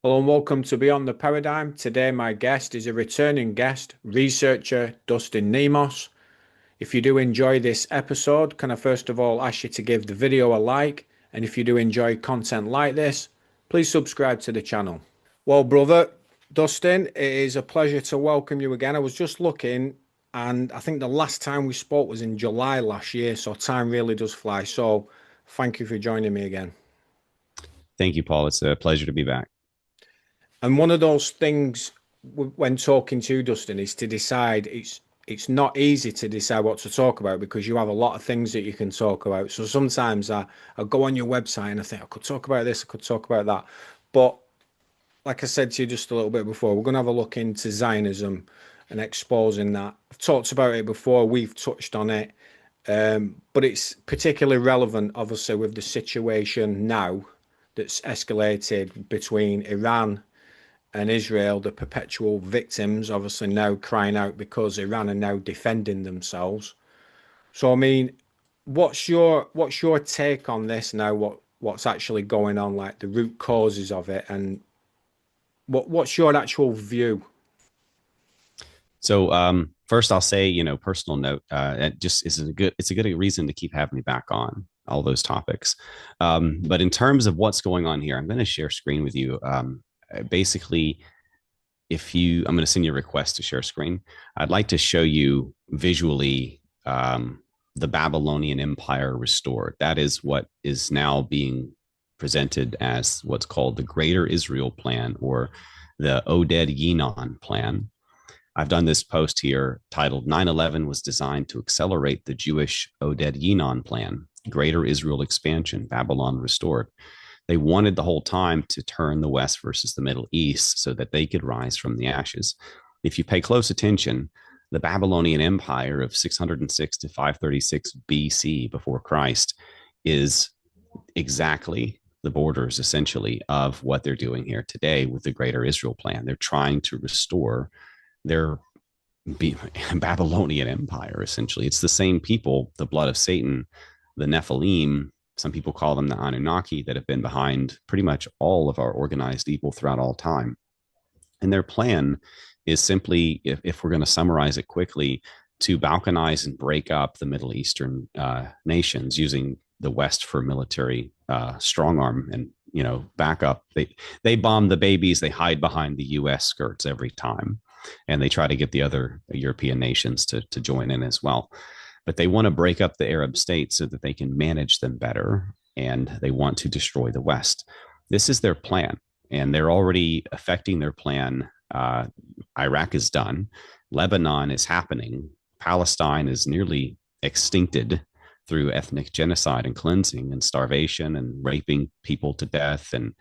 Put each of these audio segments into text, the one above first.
Hello and welcome to Beyond the Paradigm. Today, my guest is a returning guest, researcher Dustin Nemos. If you do enjoy this episode, can I first of all ask you to give the video a like? And if you do enjoy content like this, please subscribe to the channel. Well, brother, Dustin, it is a pleasure to welcome you again. I was just looking, and I think the last time we spoke was in July last year, so time really does fly. So, thank you for joining me again. Thank you, Paul. It's a pleasure to be back. And one of those things when talking to Dustin is to decide it's not easy to decide what to talk about because you have a lot of things that you can talk about. So sometimes I go on your website and I think I could talk about this, I could talk about that. But like I said to you just a little bit before, we're going to have a look into Zionism and exposing that. I've talked about it before, we've touched on it, but it's particularly relevant, obviously, with the situation now that's escalated between Iran and Israel, the perpetual victims, obviously now crying out because Iran are now defending themselves. So I mean, what's your take on this now? What's actually going on, like the root causes of it, and what's your actual view? First, I'll say, personal note. It just is a good. It's a good reason to keep having me back on all those topics. But in terms of what's going on here, I'm going to share screen with you. Basically, I'm going to send you a request to share screen. I'd like to show you visually the Babylonian Empire restored. That is what is now being presented as what's called the Greater Israel Plan, or the Oded Yinon Plan. I've done this post here titled 9/11 was designed to accelerate the Jewish Oded Yinon Plan, Greater Israel Expansion, Babylon Restored. They wanted the whole time to turn the West versus the Middle East so that they could rise from the ashes. If you pay close attention, the Babylonian Empire of 606 to 536 BC before Christ is exactly the borders, essentially, of what they're doing here today with the Greater Israel Plan. They're trying to restore their Babylonian Empire, essentially. It's the same people, the blood of Satan, the Nephilim. Some people call them the Anunnaki, that have been behind pretty much all of our organized evil throughout all time. And their plan is simply, if we're going to summarize it quickly, to balkanize and break up the Middle Eastern nations using the West for military strong arm and backup. They bomb the babies, they hide behind the U.S. skirts every time, and they try to get the other European nations to join in as well. But they want to break up the Arab states so that they can manage them better, and they want to destroy the West. This is their plan, and they're already affecting their plan. Iraq is done. Lebanon is happening. Palestine is nearly extincted through ethnic genocide and cleansing and starvation and raping people to death and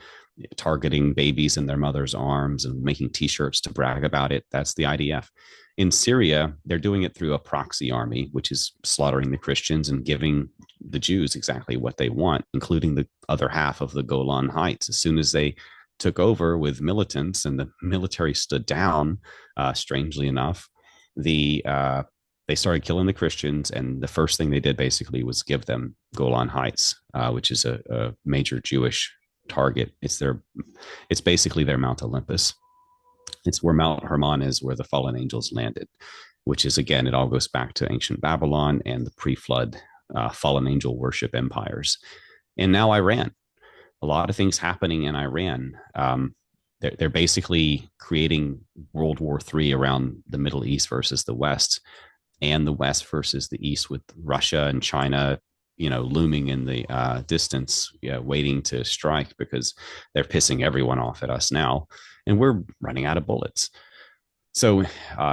targeting babies in their mother's arms and making t-shirts to brag about it. That's the IDF. In Syria, they're doing it through a proxy army, which is slaughtering the Christians and giving the Jews exactly what they want, including the other half of the Golan Heights. As soon as they took over with militants and the military stood down, strangely enough, they started killing the Christians, and the first thing they did basically was give them Golan Heights, which is a major Jewish target. It's basically their Mount Olympus. It's where Mount Hermon is, where the fallen angels landed, which is, again, it all goes back to ancient Babylon and the pre-flood fallen angel worship empires. And now Iran. A lot of things happening in Iran. They're basically creating World War III around the Middle East versus the West, and the West versus the East, with Russia and China, looming in the distance, waiting to strike because they're pissing everyone off at us now, and we're running out of bullets. So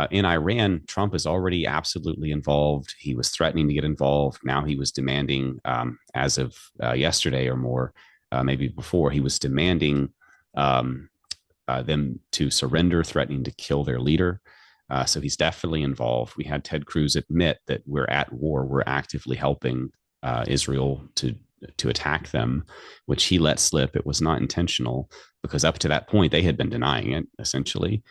in Iran, Trump is already absolutely involved. He was threatening to get involved. Now he was demanding, as of yesterday or more, maybe before, he was demanding them to surrender, threatening to kill their leader. So he's definitely involved. We had Ted Cruz admit that we're at war. We're actively helping Israel to attack them, which he let slip. It was not intentional, because up to that point, they had been denying it, essentially.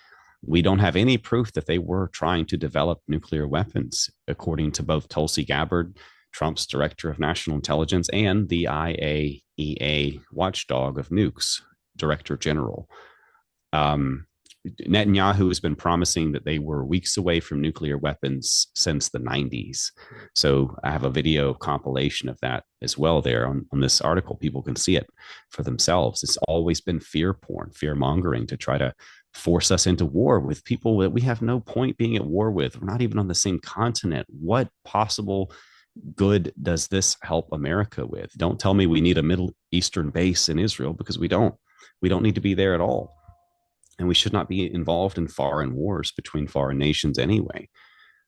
We don't have any proof that they were trying to develop nuclear weapons, according to both Tulsi Gabbard, Trump's director of national intelligence, and the IAEA watchdog of nukes, director general. Um, Netanyahu has been promising that they were weeks away from nuclear weapons since the 90s. So I have a video compilation of that as well there on this article. People can see it for themselves. It's always been fear porn, fear mongering to try to force us into war with people that we have no point being at war with. We're not even on the same continent. What possible good does this help America with? Don't tell me we need a Middle Eastern base in Israel, because we don't. We don't need to be there at all. And we should not be involved in foreign wars between foreign nations anyway.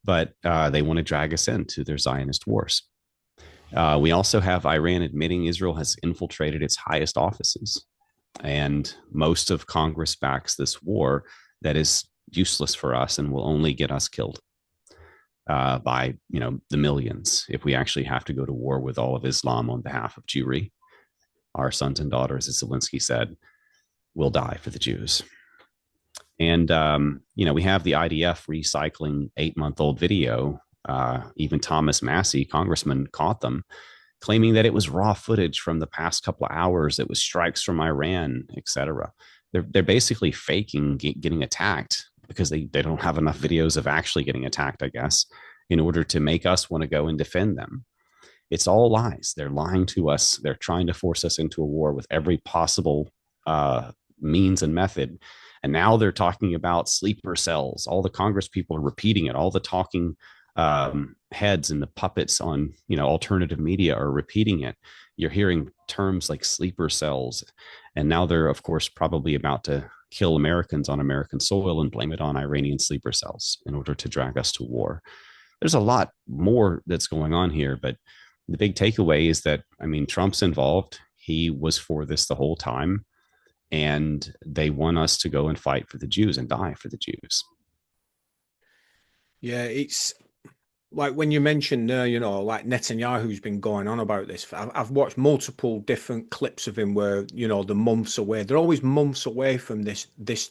But they want to drag us into their Zionist wars. We also have Iran admitting Israel has infiltrated its highest offices. And most of Congress backs this war that is useless for us and will only get us killed by the millions if we actually have to go to war with all of Islam on behalf of Jewry. Our sons and daughters, as Zelensky said, will die for the Jews. And, we have the IDF recycling 8-month-old video. Even Thomas Massey, congressman, caught them, claiming that it was raw footage from the past couple of hours. It was strikes from Iran, etc. They're basically faking getting attacked because they don't have enough videos of actually getting attacked, I guess, in order to make us want to go and defend them. It's all lies. They're lying to us. They're trying to force us into a war with every possible means and method. And now they're talking about sleeper cells. All the Congress people are repeating it. All the talking heads and the puppets on alternative media are repeating it. You're hearing terms like sleeper cells. And now they're, of course, probably about to kill Americans on American soil and blame it on Iranian sleeper cells in order to drag us to war. There's a lot more that's going on here, but the big takeaway is that, Trump's involved. He was for this the whole time. And they want us to go and fight for the Jews and die for the Jews. Yeah, it's like when you mentioned there, like Netanyahu's been going on about this. I've watched multiple different clips of him where, the months away. They're always months away from this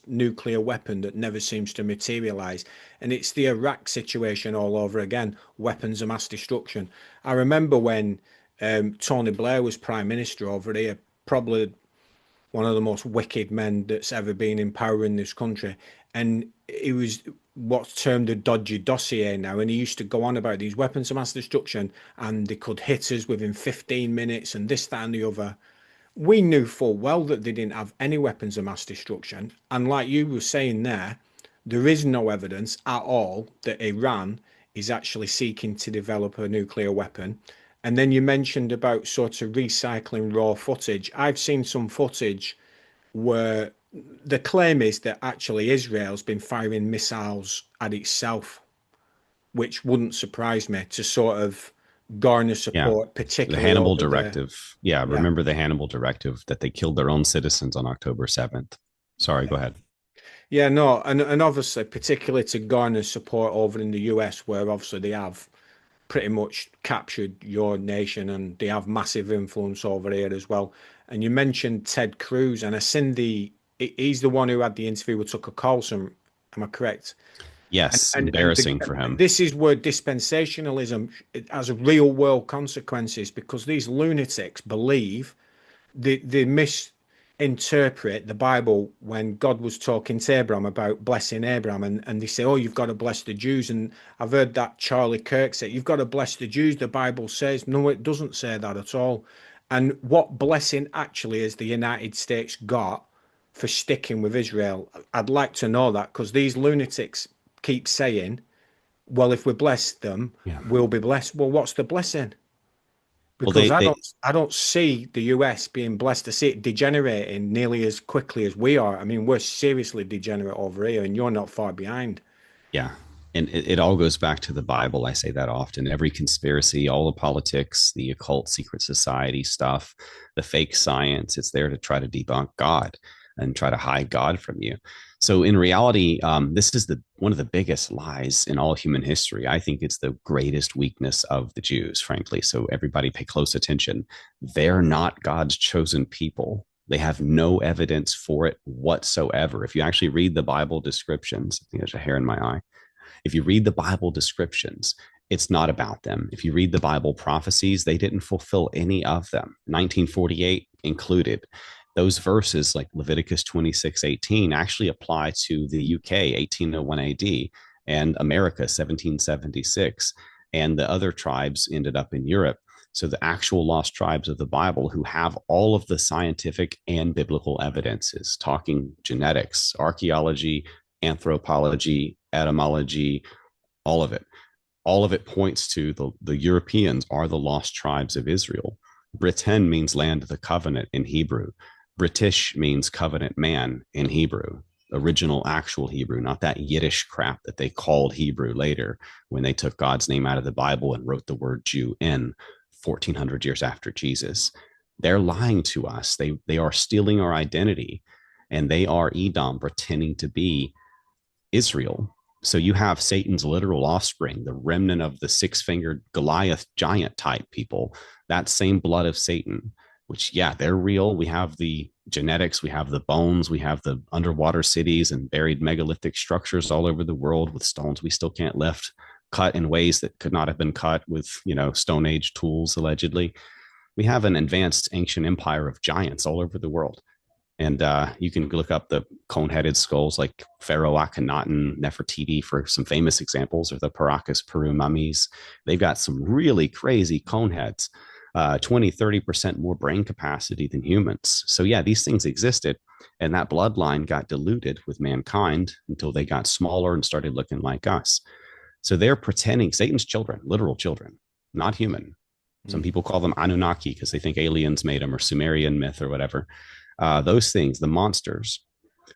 nuclear weapon that never seems to materialize. And it's the Iraq situation all over again, weapons of mass destruction. I remember when Tony Blair was prime minister over here, probably one of the most wicked men that's ever been in power in this country. And he was what's termed a dodgy dossier now. And he used to go on about these weapons of mass destruction and they could hit us within 15 minutes and this, that, and the other. We knew full well that they didn't have any weapons of mass destruction. And like you were saying there is no evidence at all that Iran is actually seeking to develop a nuclear weapon. And then you mentioned about sort of recycling raw footage. I've seen some footage where the claim is that actually Israel's been firing missiles at itself, which wouldn't surprise me to sort of garner Yeah. support, The particularly Hannibal over there. Directive. Yeah. Yeah. Remember the Hannibal Directive that they killed their own citizens on October 7th. Sorry, go ahead. Yeah, no, and obviously, particularly to garner support over in the US, where obviously they have pretty much captured your nation and they have massive influence over here as well. And you mentioned Ted Cruz, and I seen he's the one who had the interview with Tucker Carlson. Am I correct? Yes. And Embarrassing for him. this is where dispensationalism has real world consequences because these lunatics believe they misinterpret the Bible when God was talking to Abraham about blessing Abraham, and they say, "Oh, you've got to bless the Jews." And I've heard that Charlie Kirk say, "You've got to bless the Jews." The Bible says, no, it doesn't say that at all. And what blessing actually has the United States got for sticking with Israel? I'd like to know that because these lunatics keep saying, "Well, if we bless them, Yeah. we'll be blessed." Well, what's the blessing? Well, Because I don't see the US being blessed to see it degenerating nearly as quickly as we are. I mean, we're seriously degenerate over here, and you're not far behind. yeah. And it all goes back to the Bible. I say that often. Every conspiracy, all the politics, the occult secret society stuff, the fake science, it's there to try to debunk God and try to hide God from you. So in reality, this is one of the biggest lies in all human history. I think it's the greatest weakness of the Jews, frankly. So everybody pay close attention. They're not God's chosen people. They have no evidence for it whatsoever. If you actually read the Bible descriptions, I think there's a hair in my eye. If you read the Bible descriptions, it's not about them. If you read the Bible prophecies, they didn't fulfill any of them, 1948 included. Those verses, like Leviticus 26:18, actually apply to the UK 1801 AD and America 1776. And the other tribes ended up in Europe. So the actual lost tribes of the Bible who have all of the scientific and biblical evidences, talking genetics, archaeology, anthropology, etymology, all of it. All of it points to the Europeans are the lost tribes of Israel. Britain means land of the covenant in Hebrew. British means covenant man in Hebrew, original actual Hebrew, not that Yiddish crap that they called Hebrew later when they took God's name out of the Bible and wrote the word Jew in 1400 years after Jesus. They're lying to us. They are stealing our identity, and they are Edom pretending to be Israel. So you have Satan's literal offspring, the remnant of the six-fingered Goliath giant type people, that same blood of Satan, which, yeah, they're real. We have the genetics, we have the bones, we have the underwater cities and buried megalithic structures all over the world with stones we still can't lift, cut in ways that could not have been cut with, Stone Age tools, allegedly. We have an advanced ancient empire of giants all over the world. And you can look up the cone-headed skulls like Pharaoh Akhenaten, Nefertiti for some famous examples, or the Paracas Peru mummies. They've got some really crazy cone heads, 20, 30% more brain capacity than humans. So yeah, these things existed, and that bloodline got diluted with mankind until they got smaller and started looking like us. So they're pretending Satan's children, literal children, not human. Some people call them Anunnaki because they think aliens made them, or Sumerian myth or whatever. Those things, the monsters,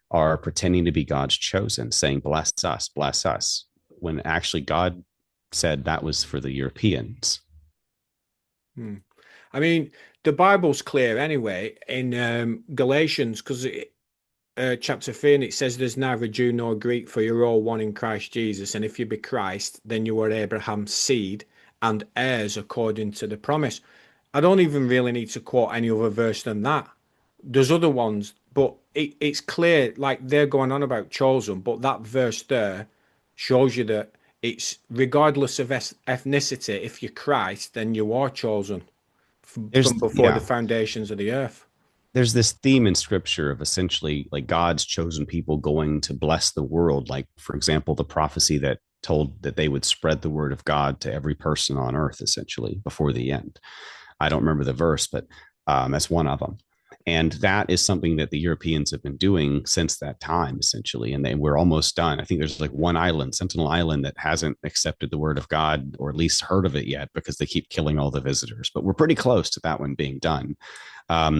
are pretending to be God's chosen, saying, bless us, when actually God said that was for the Europeans. Hmm. I mean, the Bible's clear anyway in Galatians, because chapter 3, and it says there's neither Jew nor Greek, for you're all one in Christ Jesus. And if you be Christ, then you are Abraham's seed and heirs according to the promise. I don't even really need to quote any other verse than that. There's other ones, but it's clear, like they're going on about chosen, but that verse there shows you that it's regardless of ethnicity. If you're Christ, then you are chosen from before the Yeah, foundations of the earth. there's this theme in scripture of essentially like God's chosen people going to bless the world. Like, for example, the prophecy that told that they would spread the word of God to every person on earth, essentially, before the end. I don't remember the verse, but that's one of them. And that is something that the Europeans have been doing since that time, essentially. And we're almost done. I think there's like one island, Sentinel Island, that hasn't accepted the word of God, or at least heard of it yet, because they keep killing all the visitors. But we're pretty close to that one being done.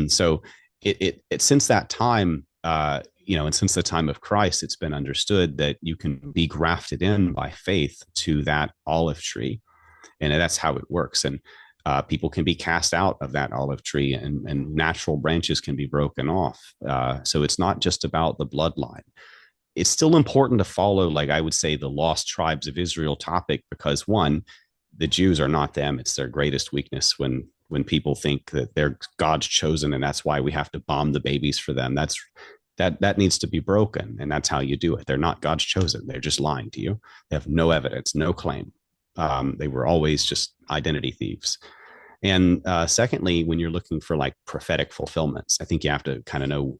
So it since that time, and since the time of Christ, it's been understood that you can be grafted in by faith to that olive tree, and that's how it works. And people can be cast out of that olive tree, and natural branches can be broken off. So it's not just about the bloodline. It's still important to follow, like I would say, the lost tribes of Israel topic, because one, the Jews are not them. It's their greatest weakness when people think that they're God's chosen, and that's why we have to bomb the babies for them. That needs to be broken, and that's how you do it. They're not God's chosen. They're just lying to you. They have no evidence, no claim. They were always just identity thieves. And secondly, when you're looking for like prophetic fulfillments, I think you have to kind of know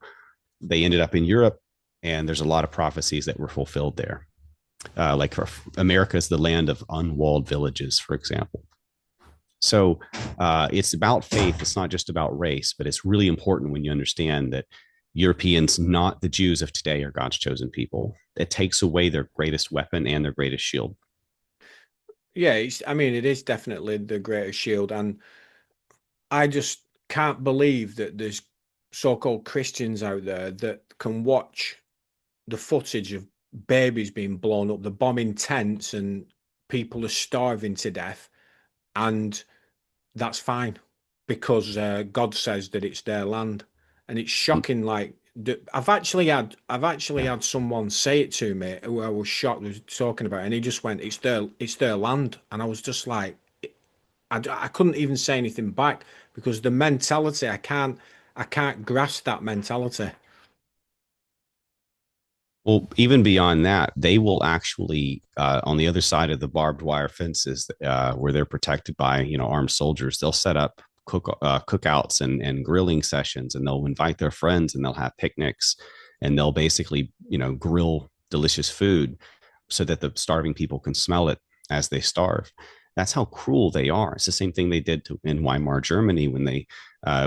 they ended up in Europe, and there's a lot of prophecies that were fulfilled there. Like America is the land of unwalled villages, for example. So it's about faith. It's not just about race, but it's really important when you understand that Europeans, not the Jews of today, are God's chosen people. It takes away their greatest weapon and their greatest shield. Yeah, I mean, it is definitely the greatest shield, and I just can't believe that there's so-called Christians out there that can watch the footage of babies being blown up, the bombing tents, and people are starving to death, and that's fine because God says that it's their land, and it's shocking. Like I've actually had someone say it to me who I was shocked was talking about, it, and he just went, "It's their land," and I was just like, I couldn't even say anything back because the mentality, I can't grasp that mentality. Well, even beyond that, they will actually, on the other side of the barbed wire fences, where they're protected by, armed soldiers, they'll set up cookouts and grilling sessions, and they'll invite their friends and they'll have picnics, and they'll basically, grill delicious food so that the starving people can smell it as they starve. That's how cruel they are. It's the same thing they did in Weimar Germany when they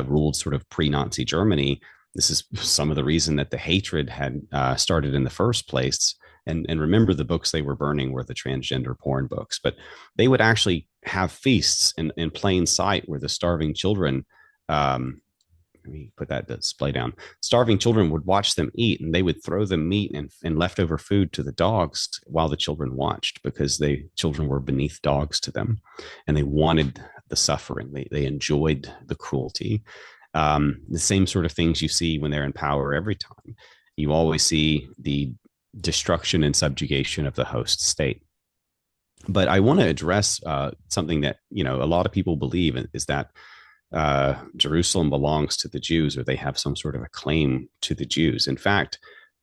ruled sort of pre-Nazi Germany. This is some of the reason that the hatred had started in the first place. And remember, the books they were burning were the transgender porn books, but they would actually have feasts in plain sight where the starving children, let me put that display down. Starving children would watch them eat, and they would throw them meat and leftover food to the dogs while the children watched, because children were beneath dogs to them, and they wanted the suffering. They enjoyed the cruelty. The same sort of things you see when they're in power every time. You always see the destruction and subjugation of the host state. But I want to address something that a lot of people believe is that Jerusalem belongs to the Jews, or they have some sort of a claim to the Jews. In fact,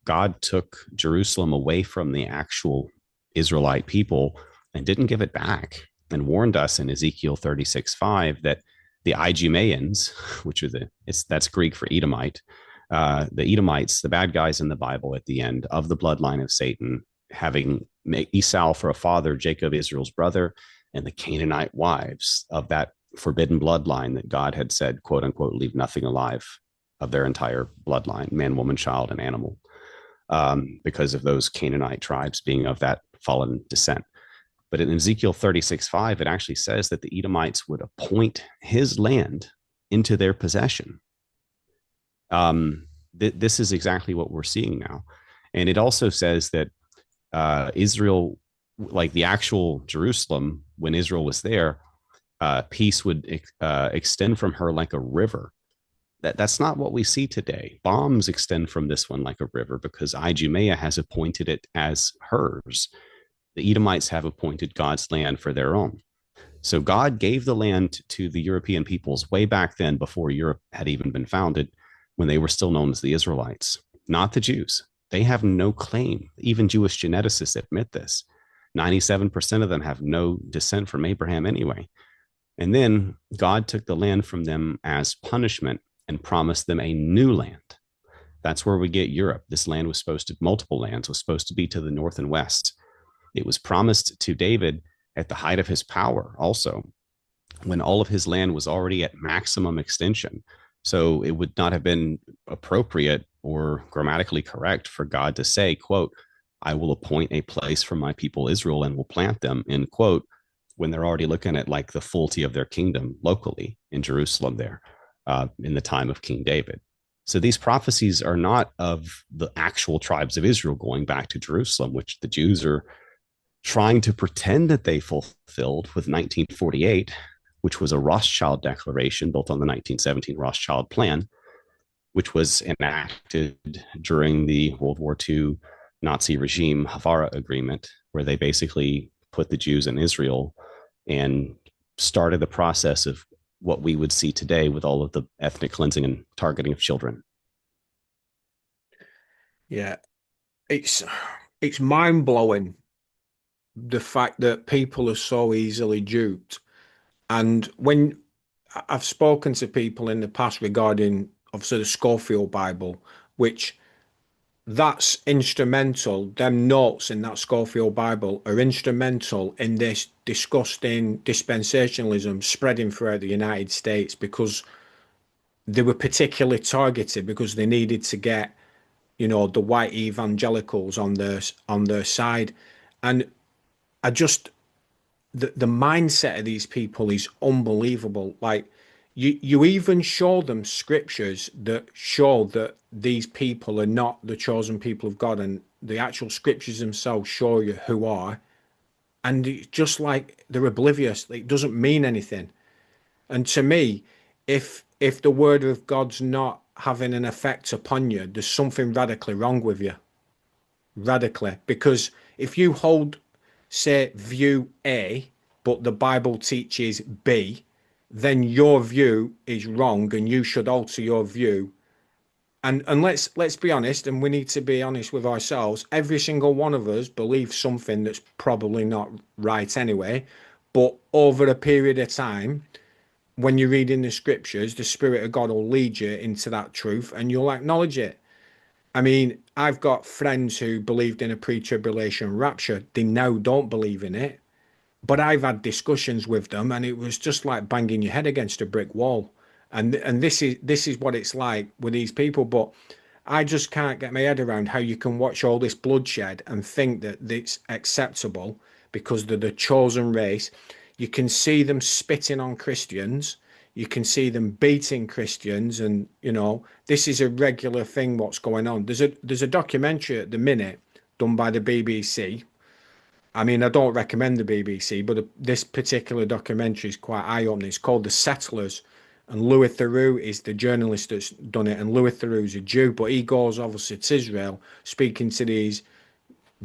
God took Jerusalem away from the actual Israelite people and didn't give it back, and warned us in Ezekiel 36:5 that the Idumeans, which are that's Greek for Edomite, the Edomites, the bad guys in the Bible at the end, of the bloodline of Satan, having Esau for a father, Jacob Israel's brother, and the Canaanite wives of that forbidden bloodline that God had said, quote unquote, leave nothing alive of their entire bloodline, man, woman, child, and animal, because of those Canaanite tribes being of that fallen descent. But in Ezekiel 36:5, it actually says that the Edomites would appoint his land into their possession. This is exactly what we're seeing now. And it also says that Israel, like the actual Jerusalem, when Israel was there, peace would extend from her like a river. That's not what we see today. Bombs extend from this one like a river because Idumea has appointed it as hers. The Edomites have appointed God's land for their own. So God gave the land to the European peoples way back then, before Europe had even been founded, when they were still known as the Israelites, not the Jews. They have no claim. Even Jewish geneticists admit this. 97% of them have no descent from Abraham anyway. And then God took the land from them as punishment and promised them a new land. That's where we get Europe. This land was multiple lands was supposed to be to the north and west. It was promised to David at the height of his power also, when all of his land was already at maximum extension. So it would not have been appropriate or grammatically correct for God to say, quote, I will appoint a place for my people Israel and will plant them, end quote, when they're already looking at like the fullness of their kingdom locally in Jerusalem there in the time of King David. So these prophecies are not of the actual tribes of Israel going back to Jerusalem, which the Jews are trying to pretend that they fulfilled with 1948, which was a Rothschild declaration built on the 1917 Rothschild Plan, which was enacted during the World War II Nazi regime Havara Agreement, where they basically put the Jews in Israel and started the process of what we would see today with all of the ethnic cleansing and targeting of children. Yeah, it's mind-blowing, the fact that people are so easily duped. And when I've spoken to people in the past regarding obviously the Schofield Bible, which that's instrumental, them notes in that Schofield Bible are instrumental in this disgusting dispensationalism spreading throughout the United States, because they were particularly targeted because they needed to get, the white evangelicals on their side. And I just the mindset of these people is unbelievable. Like, you even show them scriptures that show that these people are not the chosen people of God, and the actual scriptures themselves show you who are, and it's just like they're oblivious. It doesn't mean anything. And to me, if the word of God's not having an effect upon you, there's something radically wrong with you. Radically. Because if you hold, say, view A, but the Bible teaches B, then your view is wrong and you should alter your view. And let's be honest, and we need to be honest with ourselves. Every single one of us believes something that's probably not right anyway, but over a period of time, when you're reading the scriptures, the Spirit of God will lead you into that truth and you'll acknowledge it. I mean, I've got friends who believed in a pre-tribulation rapture. They now don't believe in it. But I've had discussions with them and it was just like banging your head against a brick wall. And this is what it's like with these people. But I just can't get my head around how you can watch all this bloodshed and think that it's acceptable because they're the chosen race. You can see them spitting on Christians. You can see them beating Christians, and this is a regular thing. What's going on? There's a documentary at the minute done by the BBC. I mean, I don't recommend the BBC, but this particular documentary is quite eye-opening. It's called The Settlers, and Louis Theroux is the journalist that's done it. And Louis Theroux is a Jew, but he goes obviously to Israel, speaking to these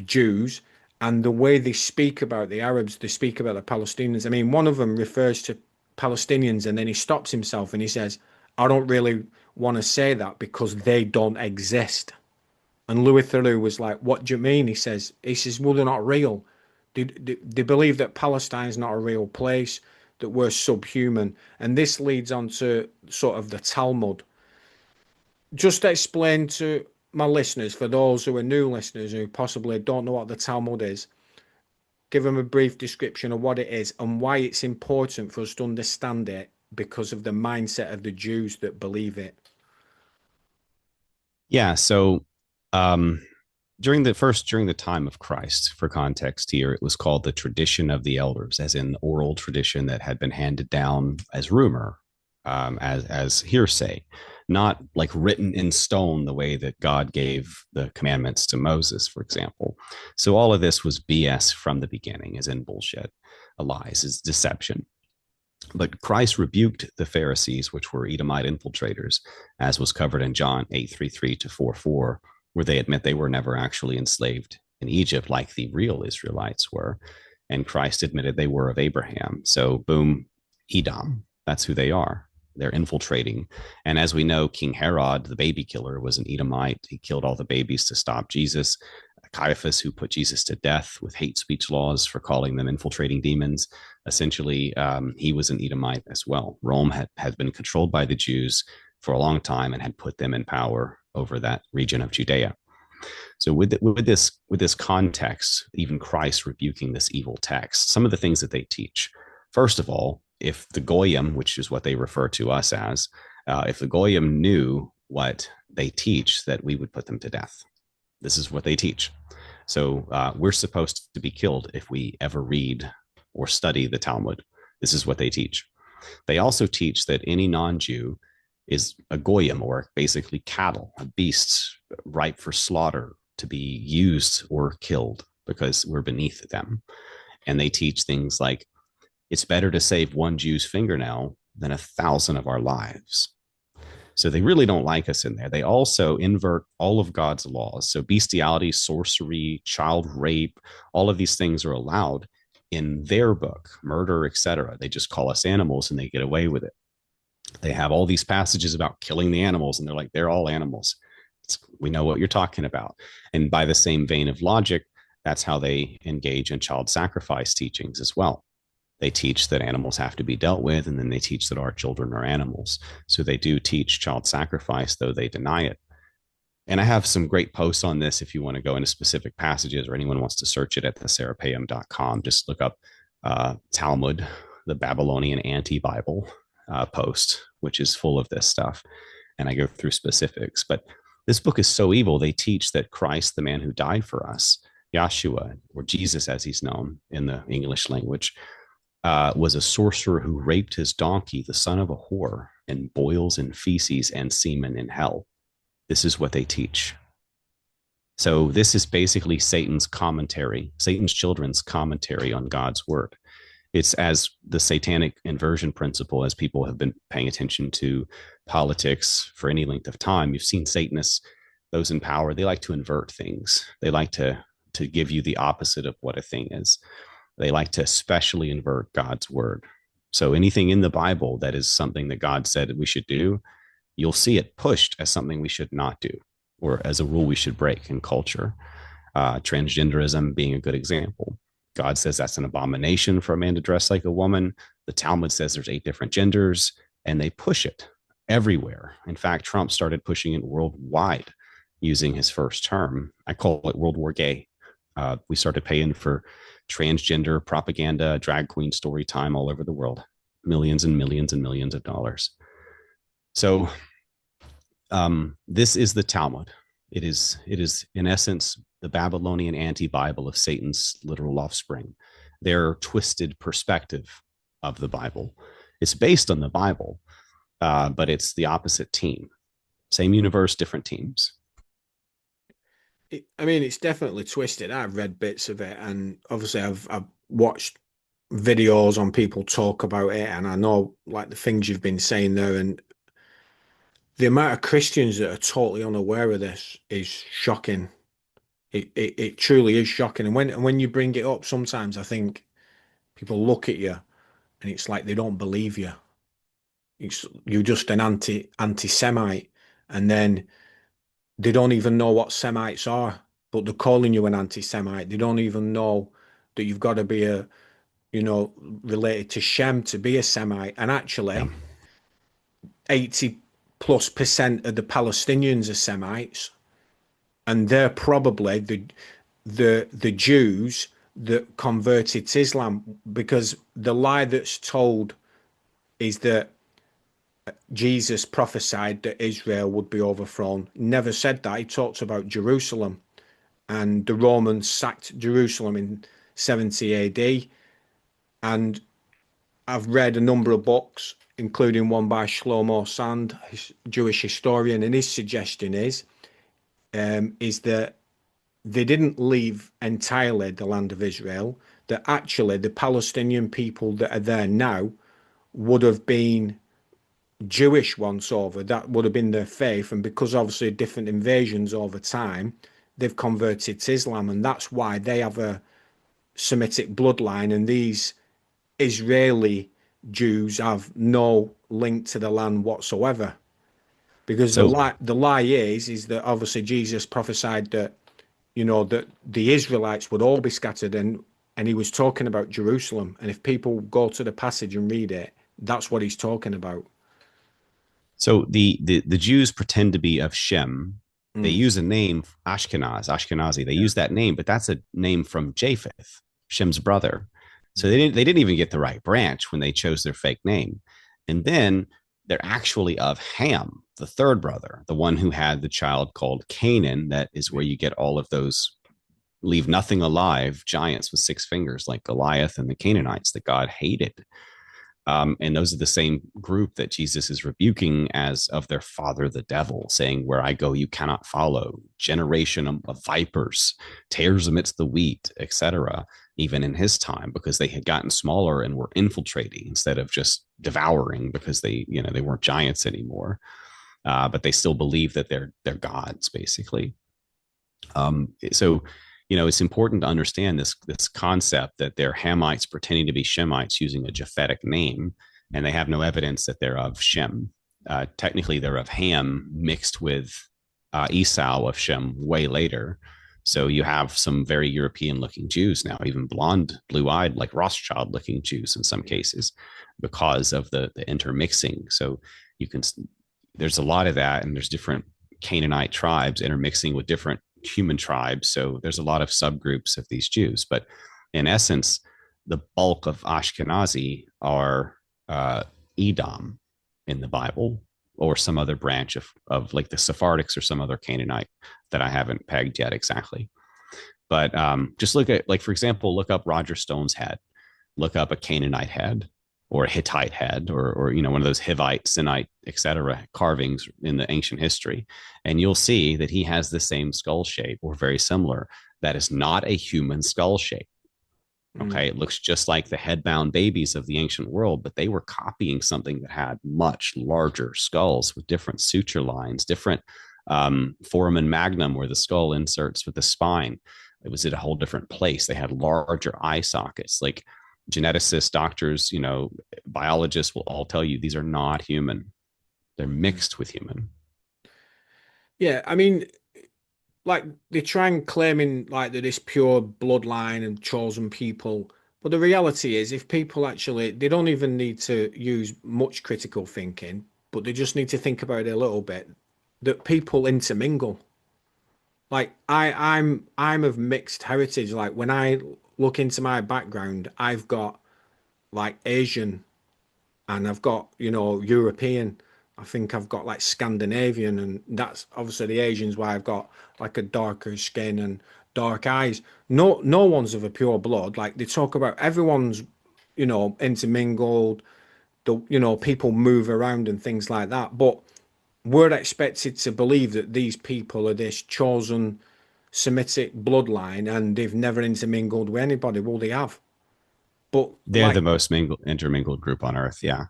Jews, and the way they speak about the Arabs, they speak about the Palestinians. I mean, one of them refers to Palestinians, and then he stops himself and he says, "I don't really want to say that because they don't exist." And Louis Theroux was like, "What do you mean?" He says, "Well, they're not real. They believe that Palestine's not a real place, that we're subhuman." And this leads on to sort of the Talmud. Just explain to my listeners, for those who are new listeners who possibly don't know what the Talmud is, give them a brief description of what it is and why it's important for us to understand it because of the mindset of the Jews that believe it. Yeah. So um, during the time of Christ, for context here, it was called the tradition of the elders, as in oral tradition that had been handed down as rumor, as hearsay, not like written in stone the way that God gave the commandments to Moses, for example. So all of this was BS from the beginning, as in bullshit, lies, is deception. But Christ rebuked the Pharisees, which were Edomite infiltrators, as was covered in John 8:33 to 4:4, where they admit they were never actually enslaved in Egypt like the real Israelites were. And Christ admitted they were of Abraham. So, boom, Edom, that's who they are. They're infiltrating. And as we know, King Herod, the baby killer, was an Edomite. He killed all the babies to stop Jesus. Caiaphas, who put Jesus to death with hate speech laws for calling them infiltrating demons, essentially, he was an Edomite as well. Rome had been controlled by the Jews for a long time and had put them in power over that region of Judea. So with this context, even Christ rebuking this evil text, some of the things that they teach. First of all, if the Goyim, which is what they refer to us as, if the Goyim knew what they teach, that we would put them to death. This is what they teach. So we're supposed to be killed if we ever read or study the Talmud. This is what they teach. They also teach that any non-Jew is a goyim, or basically cattle, beasts ripe for slaughter to be used or killed because we're beneath them. And they teach things like it's better to save one Jew's fingernail than 1,000 of our lives. So they really don't like us in there. They also invert all of God's laws. So bestiality, sorcery, child rape, all of these things are allowed in their book, murder, etc. They just call us animals and they get away with it. They have all these passages about killing the animals, and they're like, they're all animals. We know what you're talking about. And by the same vein of logic, that's how they engage in child sacrifice teachings as well. They teach that animals have to be dealt with, and then they teach that our children are animals. So they do teach child sacrifice, though they deny it. And I have some great posts on this if you want to go into specific passages, or anyone wants to search it at theserapeum.com. Just look up Talmud, the Babylonian anti-Bible post, which is full of this stuff. And I go through specifics. But this book is so evil. They teach that Christ, the man who died for us, Yahshua, or Jesus as he's known in the English language, was a sorcerer who raped his donkey, the son of a whore, and boils in feces and semen in hell. This is what they teach. So this is basically Satan's commentary, Satan's children's commentary on God's word. It's as the satanic inversion principle, as people have been paying attention to politics for any length of time. You've seen Satanists, those in power, they like to invert things. They like to give you the opposite of what a thing is. They like to especially invert God's word. So anything in the Bible that is something that God said that we should do, you'll see it pushed as something we should not do, or as a rule we should break in culture. Transgenderism being a good example. God says that's an abomination for a man to dress like a woman. The Talmud says there's 8 different genders, and they push it everywhere. In fact, Trump started pushing it worldwide using his first term. I call it World War Gay. We started paying for transgender propaganda, drag queen story time all over the world, millions and millions and millions of dollars. So this is the Talmud. It is in essence the Babylonian anti-Bible of Satan's literal offspring, their twisted perspective of the Bible. It's based on the Bible, but it's the opposite team. Same universe, different teams. I mean, it's definitely twisted. I've read bits of it, and obviously, I've watched videos on people talk about it, and I know like the things you've been saying there, and the amount of Christians that are totally unaware of this is shocking. It truly is shocking. And when you bring it up, sometimes I think people look at you and it's like they don't believe you. You're just an anti-Semite, and then they don't even know what Semites are, but they're calling you an anti-Semite. They don't even know that you've got to be related to Shem to be a Semite. And Yeah. actually, 80+% of the Palestinians are Semites, and they're probably the Jews that converted to Islam, because the lie that's told is that Jesus prophesied that Israel would be overthrown. Never said that. He talks about Jerusalem, and the Romans sacked Jerusalem in 70 AD. And I've read a number of books, including one by Shlomo Sand, a Jewish historian, and his suggestion is that they didn't leave entirely the land of Israel, that actually the Palestinian people that are there now would have been Jewish once over. That would have been their faith. And because obviously different invasions over time, they've converted to Islam. And that's why they have a Semitic bloodline. And these Israeli Jews have no link to the land whatsoever. Because So the lie is that obviously Jesus prophesied that that the Israelites would all be scattered, and he was talking about Jerusalem. And if people go to the passage and read it, that's what he's talking about. the Jews pretend to be of Shem. They Mm, use a name Ashkenazi. They yeah. use that name, but that's a name from Japheth, Shem's brother. So Mm, they didn't even get the right branch when they chose their fake name. And then they're actually of Ham, the third brother, the one who had the child called Canaan. That is where you get all of those leave nothing alive giants with 6 fingers like Goliath and the Canaanites that God hated. And those are the same group that Jesus is rebuking as of their father, the devil, saying, "Where I go, you cannot follow. Generation of vipers, tares amidst the wheat, etc." Even in his time, because they had gotten smaller and were infiltrating instead of just devouring, because they weren't giants anymore. But they still believe that they're gods, basically. So it's important to understand this concept that they're Hamites pretending to be Shemites using a Japhetic name, and they have no evidence that they're of Shem. Technically, they're of Ham mixed with Esau of Shem way later. So you have some very European-looking Jews now, even blonde, blue-eyed, like Rothschild-looking Jews in some cases, because of the intermixing. So you can there's a lot of that, and there's different Canaanite tribes intermixing with different human tribes. So there's a lot of subgroups of these Jews. But in essence, the bulk of Ashkenazi are Edom in the Bible, or some other branch of like the Sephardics or some other Canaanite that I haven't pegged yet exactly. But just look at, like, for example, look up Roger Stone's head, look up a Canaanite head or a Hittite head, or one of those Hivite, Sinite, etc. carvings in the ancient history, and you'll see that he has the same skull shape or very similar. That is not a human skull shape. mm. Okay, it looks just like the head-bound babies of the ancient world, but they were copying something that had much larger skulls with different suture lines, different foramen magnum where the skull inserts with the spine. It was at a whole different place. They had larger eye sockets. Like geneticists, doctors, biologists will all tell you these are not human. They're mixed with human. Yeah, I mean, like they try and claiming like that this pure bloodline and chosen people, But the reality is, if people actually, they don't even need to use much critical thinking, but they just need to think about it a little bit, that people intermingle. Like I'm of mixed heritage. Like when I look into my background, I've got like Asian and I've got, European. I think I've got like Scandinavian, and that's obviously the Asians why I've got like a darker skin and dark eyes. No one's of a pure blood. Like they talk about everyone's, intermingled. People move around and things like that. But we're expected to believe that these people are this chosen Semitic bloodline and they've never intermingled with anybody. Well, they have. But They're like, the most intermingled group on earth. Yeah.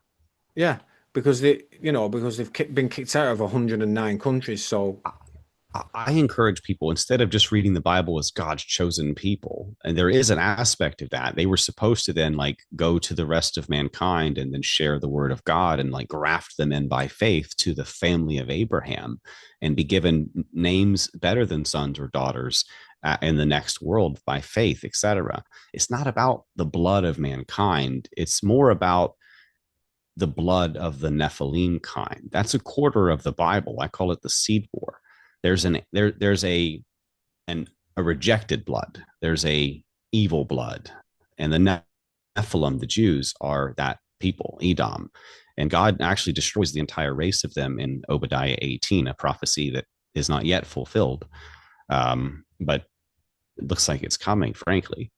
yeah, because they've been kicked out of 109 countries. So I encourage people instead of just reading the Bible as God's chosen people, and there is an aspect of that. They were supposed to then like go to the rest of mankind and then share the word of God and like graft them in by faith to the family of Abraham and be given names better than sons or daughters in the next world by faith, etc. It's not about the blood of mankind. It's more about the blood of the Nephilim kind. That's a quarter of the Bible. I call it the seed war. There's a rejected blood. There's a evil blood, and the Nephilim, the Jews, are that people, Edom, and God actually destroys the entire race of them in Obadiah 18, a prophecy that is not yet fulfilled, but it looks like it's coming. Frankly,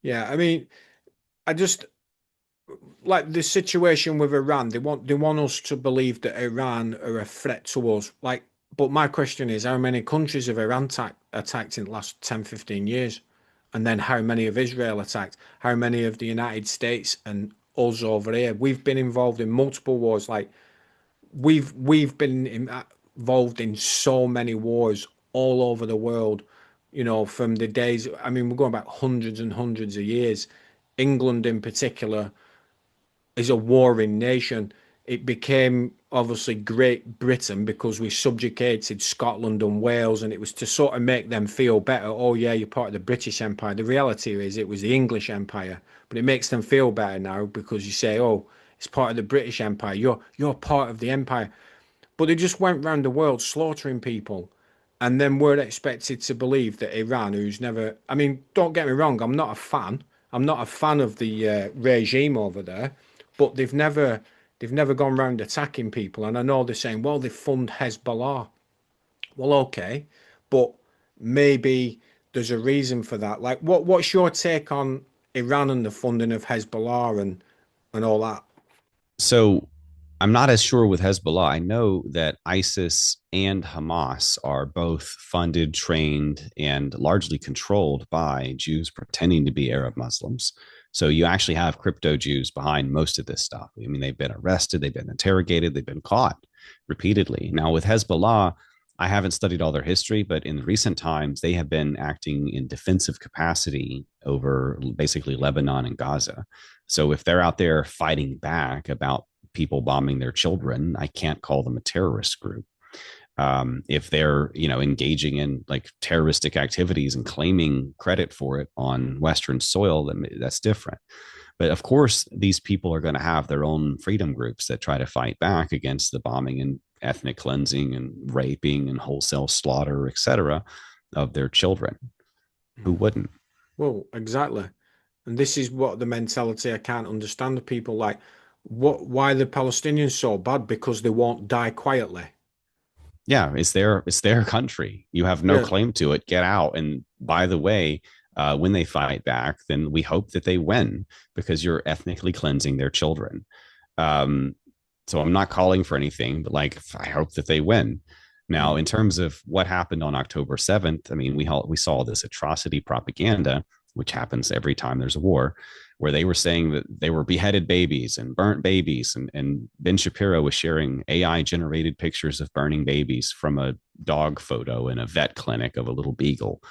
yeah, I mean, I just like the situation with Iran. They want us to believe that Iran are a threat to us. Like, but my question is, how many countries have Iran attacked in the last 10, 15 years? And then how many have Israel attacked? How many of the United States and us over here? We've been involved in multiple wars. Like we've been involved in so many wars all over the world. From the days. I mean, we're going back hundreds and hundreds of years. England, in particular, is a warring nation. It became obviously Great Britain because we subjugated Scotland and Wales, and it was to sort of make them feel better. Oh, yeah, you're part of the British Empire. The reality is it was the English Empire, but it makes them feel better now because you say, oh, it's part of the British Empire. You're part of the empire. But they just went around the world slaughtering people. And then we're expected to believe that Iran, who's never, I mean, don't get me wrong, I'm not a fan. I'm not a fan of the regime over there, but they've never gone around attacking people. And I know they're saying, well, they fund Hezbollah. Well, okay, but maybe there's a reason for that. Like, what's your take on Iran and the funding of Hezbollah and all that? so I'm not as sure with Hezbollah. I know that ISIS and Hamas are both funded, trained, and largely controlled by Jews pretending to be Arab Muslims. So you actually have crypto Jews behind most of this stuff. I mean, they've been arrested, they've been interrogated, they've been caught repeatedly. Now, with Hezbollah, I haven't studied all their history, but in recent times, they have been acting in defensive capacity over basically Lebanon and Gaza. So if they're out there fighting back about people bombing their children, I can't call them a terrorist group. If they're engaging in like terroristic activities and claiming credit for it on Western soil, then that's different. But of course, these people are going to have their own freedom groups that try to fight back against the bombing and ethnic cleansing and raping and wholesale slaughter, etc., of their children. Who wouldn't? Well, exactly. And this is what the mentality I can't understand. The people like, why the Palestinians so bad? Because they won't die quietly. Yeah, it's their country. You have no Yeah. claim to it. Get out. And by the way, when they fight back, then we hope that they win because you're ethnically cleansing their children. Um, so I'm not calling for anything, but like I hope that they win. Now, in terms of what happened on October 7th, I mean, we saw this atrocity propaganda, which happens every time there's a war, where they were saying that they were beheaded babies and burnt babies. And Ben Shapiro was sharing AI generated pictures of burning babies from a dog photo in a vet clinic of a little beagle.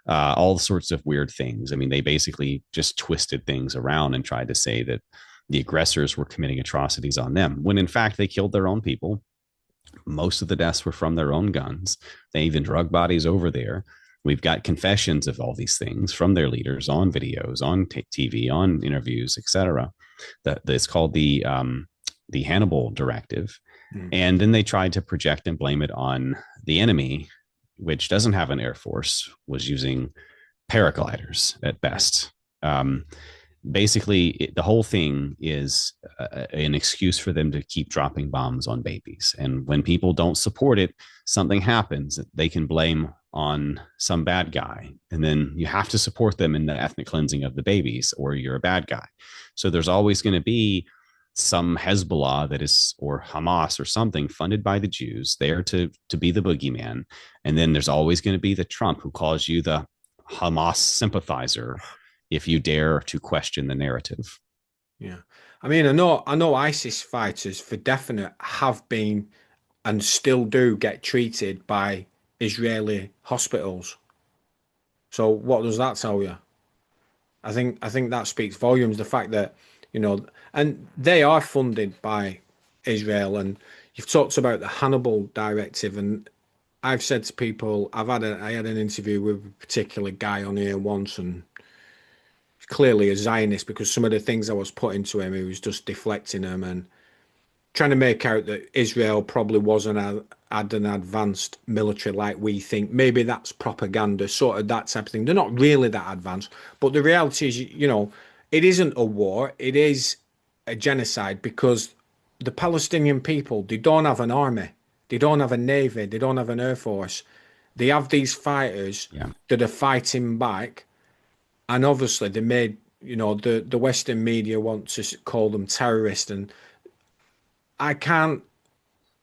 All sorts of weird things. I mean, they basically just twisted things around and tried to say that the aggressors were committing atrocities on them, when in fact they killed their own people. Most of the deaths were from their own guns. They even drug bodies over there. We've got confessions of all these things from their leaders on videos, on TV, on interviews, etc. That it's called the Hannibal Directive, Mm. and then they tried to project and blame it on the enemy, which doesn't have an air force, was using paragliders at best. Um, Basically, the whole thing is an excuse for them to keep dropping bombs on babies. And when people don't support it, something happens that they can blame on some bad guy. And then you have to support them in the ethnic cleansing of the babies, or you're a bad guy. So there's always going to be some Hezbollah that is, or Hamas or something, funded by the Jews there to be the boogeyman. And then there's always going to be the Trump who calls you the Hamas sympathizer if you dare to question the narrative. Yeah. I mean, I know ISIS fighters for definite have been and still do get treated by Israeli hospitals. So what does that tell you? I think that speaks volumes. The fact that, and they are funded by Israel, and you've talked about the Hannibal Directive, and I've said to people, I had an interview with a particular guy on here once, and he's clearly a Zionist because some of the things I was putting to him, he was just deflecting them and trying to make out that Israel probably wasn't had an advanced military like we think. Maybe that's propaganda, sort of that type of thing. They're not really that advanced, but the reality is, it isn't a war. It is a genocide because the Palestinian people, they don't have an army, they don't have a navy, they don't have an air force. They have these fighters Yeah. that are fighting back, and obviously they made, the Western media want to call them terrorists, and I can't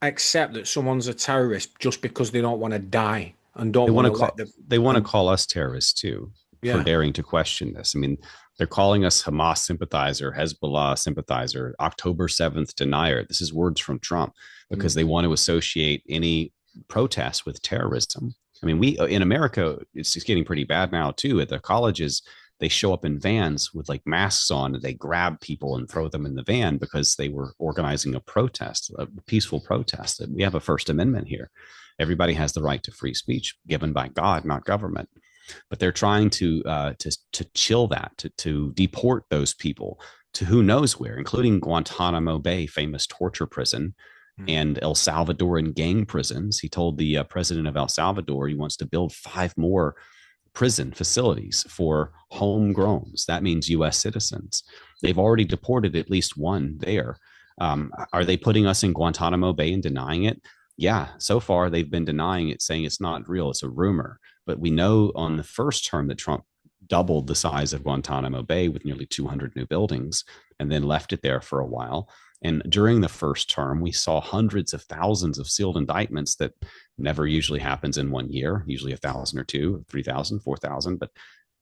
accept that someone's a terrorist just because they don't want to die and They don't want want to to let call the they want to and call us terrorists too for yeah. daring to question this. I mean, they're calling us Hamas sympathizer, Hezbollah sympathizer, October 7th denier. This is words from Trump because Mm. they want to associate any protest with terrorism. I mean, we in America, it's getting pretty bad now too. At the colleges, they show up in vans with like masks on and they grab people and throw them in the van because they were organizing a protest, a peaceful protest. We have a First Amendment here. Everybody has the right to free speech given by God, not government. But they're trying to chill that, to deport those people to who knows where, including Guantanamo Bay, famous torture prison, Mm. and El Salvadoran gang prisons. He told the president of El Salvador he wants to build 5 more prison facilities for homegrowns. That means U.S. citizens. They've already deported at least one there. Are they putting us in Guantanamo Bay and denying it? Yeah, so far they've been denying it, saying it's not real, it's a rumor. But we know on the first term that Trump doubled the size of Guantanamo Bay with nearly 200 new buildings and then left it there for a while. And during the first term, we saw hundreds of thousands of sealed indictments that never usually happens in one year, usually 1,000 or two, 3,000, 4,000, but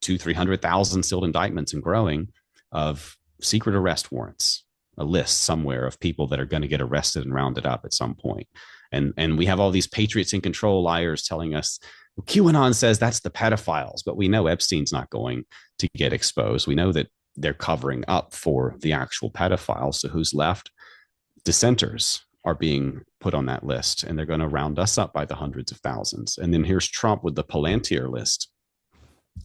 300,000 sealed indictments and growing of secret arrest warrants, a list somewhere of people that are going to get arrested and rounded up at some point. And we have all these patriots in control liars telling us QAnon says that's the pedophiles, but we know Epstein's not going to get exposed. We know that they're covering up for the actual pedophiles. So who's left? Dissenters are being put on that list, and they're going to round us up by the hundreds of thousands. And then here's Trump with the Palantir list.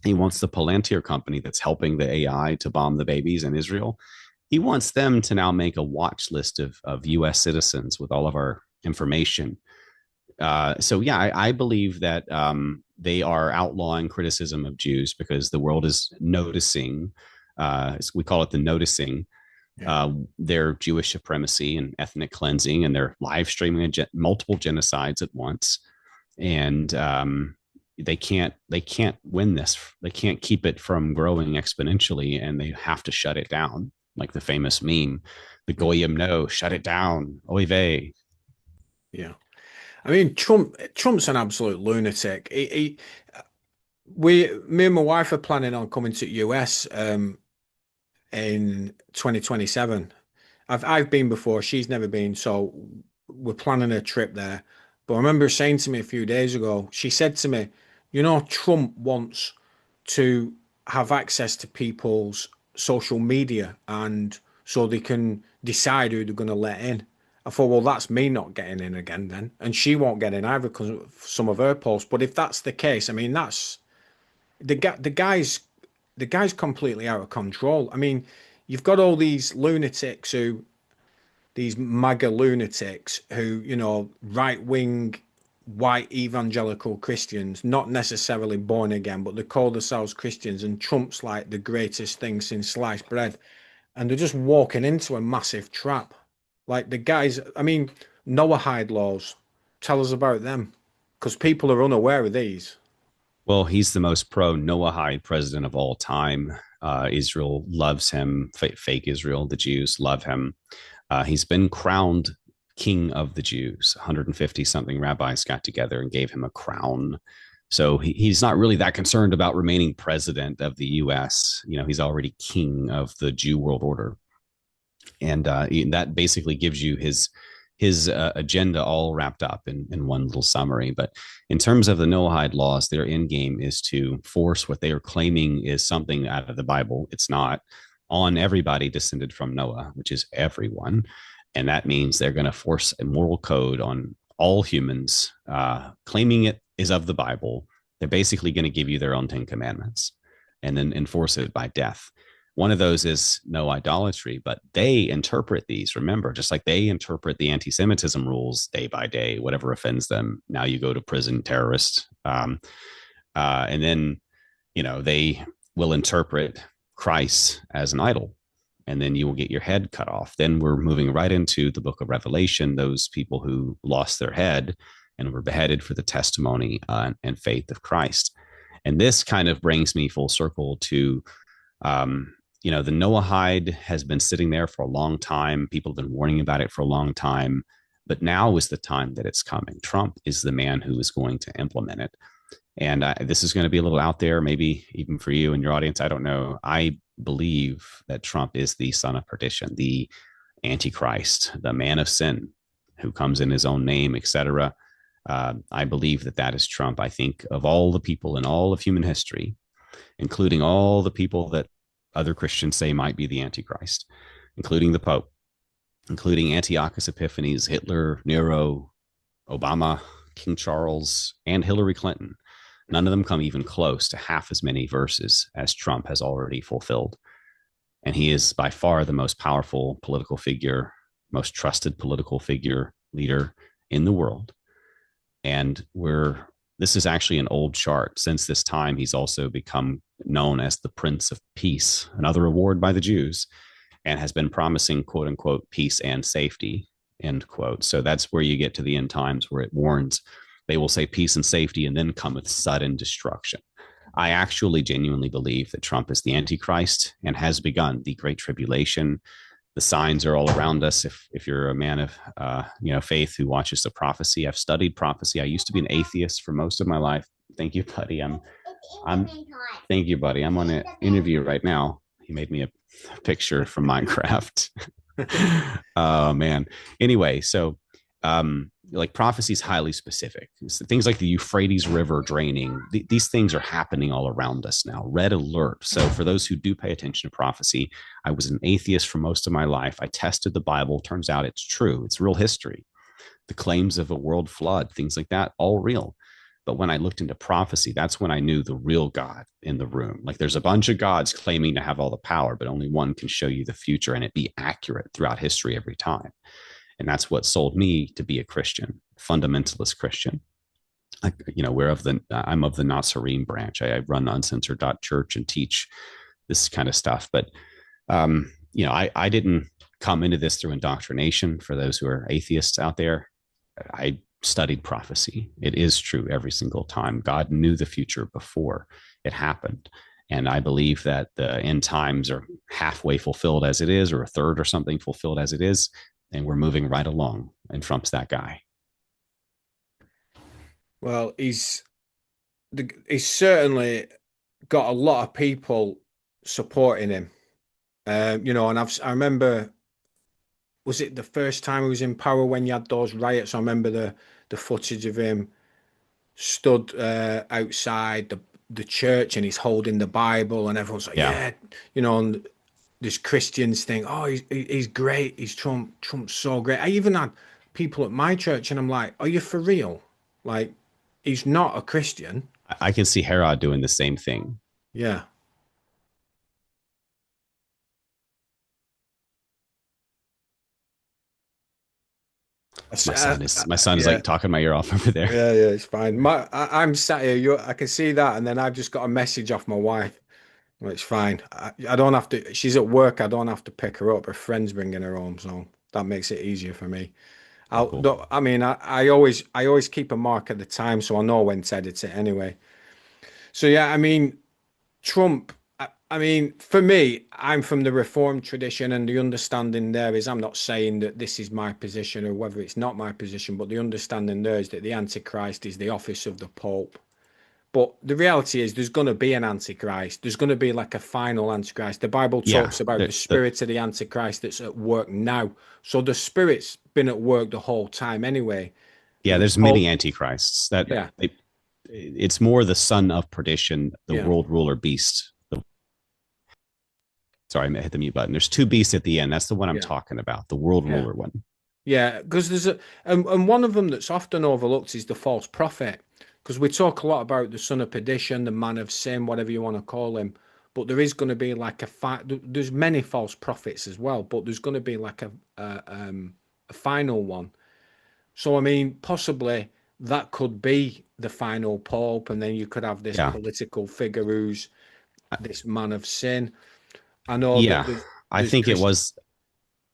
He wants the Palantir company that's helping the AI to bomb the babies in Israel. He wants them to now make a watch list of US citizens with all of our information. So yeah, I believe that they are outlawing criticism of Jews because the world is noticing. We call it the noticing Yeah. their Jewish supremacy and ethnic cleansing, and they're live streaming multiple genocides at once. And they can't win this. They can't keep it from growing exponentially, and they have to shut it down. Like the famous meme, the Goyim no, shut it down. Oy vey. Yeah. I mean, Trump's an absolute lunatic. Me and my wife are planning on coming to US in 2027. I've been before, she's never been, so we're planning a trip there. But I remember her saying to me a few days ago, she said to me, Trump wants to have access to people's social media and so they can decide who they're going to let in. I thought, well, that's me not getting in again then. And she won't get in either because of some of her posts. But if that's the case, I mean, that's the guy's completely out of control. I mean, you've got all these lunatics who these MAGA lunatics who, right wing white evangelical Christians, not necessarily born again, but they call themselves Christians, and Trump's like the greatest thing since sliced bread. And they're just walking into a massive trap. Like the guys, I mean, Noahide laws, tell us about them, because people are unaware of these. Well, he's the most pro Noahide president of all time. Israel loves him. Fake Israel, the Jews love him. He's been crowned king of the Jews. 150 something rabbis got together and gave him a crown. So he's not really that concerned about remaining president of the U.S. He's already king of the Jew world order, and that basically gives you his agenda all wrapped up in one little summary. But in terms of the Noahide laws, their end game is to force what they are claiming is something out of the Bible. It's not, on everybody descended from Noah, which is everyone. And that means they're going to force a moral code on all humans, claiming it is of the Bible. They're basically going to give you their own 10 Commandments and then enforce it by death. One of those is no idolatry, but they interpret these, remember, just like they interpret the anti Semitism rules day by day, whatever offends them. Now you go to prison, terrorist. And then, they will interpret Christ as an idol, and then you will get your head cut off. Then we're moving right into the book of Revelation, those people who lost their head and were beheaded for the testimony and faith of Christ. And this kind of brings me full circle to the Noahide has been sitting there for a long time. People have been warning about it for a long time, but now is the time that it's coming. Trump is the man who is going to implement it. And this is going to be a little out there, maybe even for you and your audience. I don't know. I believe that Trump is the son of perdition, the Antichrist, the man of sin who comes in his own name, etc. I believe that is Trump. I think of all the people in all of human history, including all the people that other Christians say might be the Antichrist, including the Pope, including Antiochus Epiphanes, Hitler, Nero, Obama, King Charles, and Hillary Clinton. None of them come even close to half as many verses as Trump has already fulfilled. And he is by far the most powerful political figure, most trusted political figure, leader in the world. And this is actually an old chart. Since this time, he's also become known as the Prince of Peace, another award by the Jews, and has been promising, quote unquote, peace and safety, end quote. So that's where you get to the end times where it warns they will say peace and safety and then cometh sudden destruction. I actually genuinely believe that Trump is the Antichrist and has begun the Great Tribulation. The signs are all around us. If you're a man of faith who watches the prophecy, I've studied prophecy. I used to be an atheist for most of my life. Thank you, buddy. Thank you, buddy. I'm on an interview right now. He made me a picture from Minecraft. Oh man. Anyway, so like prophecy is highly specific. Things like the Euphrates River draining, these things are happening all around us now. Red alert. So for those who do pay attention to prophecy, I was an atheist for most of my life. I tested the Bible. Turns out it's true. It's real history. The claims of a world flood, things like that, all real. But when I looked into prophecy, that's when I knew the real God in the room. Like there's a bunch of gods claiming to have all the power, but only one can show you the future and it be accurate throughout history every time. And that's what sold me to be a Christian, fundamentalist Christian. I'm of the Nazarene branch. I run uncensored.church and teach this kind of stuff. But, I didn't come into this through indoctrination. For those who are atheists out there, I studied prophecy. It is true every single time. God knew the future before it happened. And I believe that the end times are halfway fulfilled as it is, or a third or something fulfilled as it is. And we're moving right along. And Trump's that guy. Well, he's certainly got a lot of people supporting him. And I remember, was it the first time he was in power when you had those riots? I remember the footage of him stood outside the church and he's holding the Bible and everyone's like, Yeah. yeah, and this Christians think, oh, he's great, he's Trump's so great. I even had people at my church and I'm like, are you for real? Like, he's not a Christian. I can see Herod doing the same thing. Yeah. My son is Yeah. like talking my ear off over there. Yeah, it's fine. I'm sat here. I can see that, and then I've just got a message off my wife. Well, it's fine. I don't have to. She's at work. I don't have to pick her up. Her friend's bringing her home, so that makes it easier for me. Oh, cool. I mean, I always keep a mark at the time, so I know when to edit it anyway. So yeah, I mean, Trump. I mean, for me, I'm from the Reformed tradition, and the understanding there is, I'm not saying that this is my position or whether it's not my position, but the understanding there is that the Antichrist is the office of the Pope. But the reality is, there's going to be an Antichrist. There's going to be like a final Antichrist. The Bible Yeah. talks about the The spirit of the Antichrist that's at work now. So the spirit's been at work the whole time anyway. yeah, there's Paul, many antichrists yeah, it's more the son of perdition, the yeah, world ruler beast. Sorry, I hit the mute button. There's two beasts at the end. That's the one I'm yeah, talking about, the world yeah. ruler one. Yeah, because there's and one of them that's often overlooked is the false prophet. Because we talk a lot about the son of perdition, the man of sin, whatever you want to call him. But there is going to be like there's many false prophets as well, but there's going to be like a final one. So I mean, possibly that could be the final pope, and then you could have this Yeah. political figure who's this man of sin. I know that Yeah. there's I there's think it Chris. was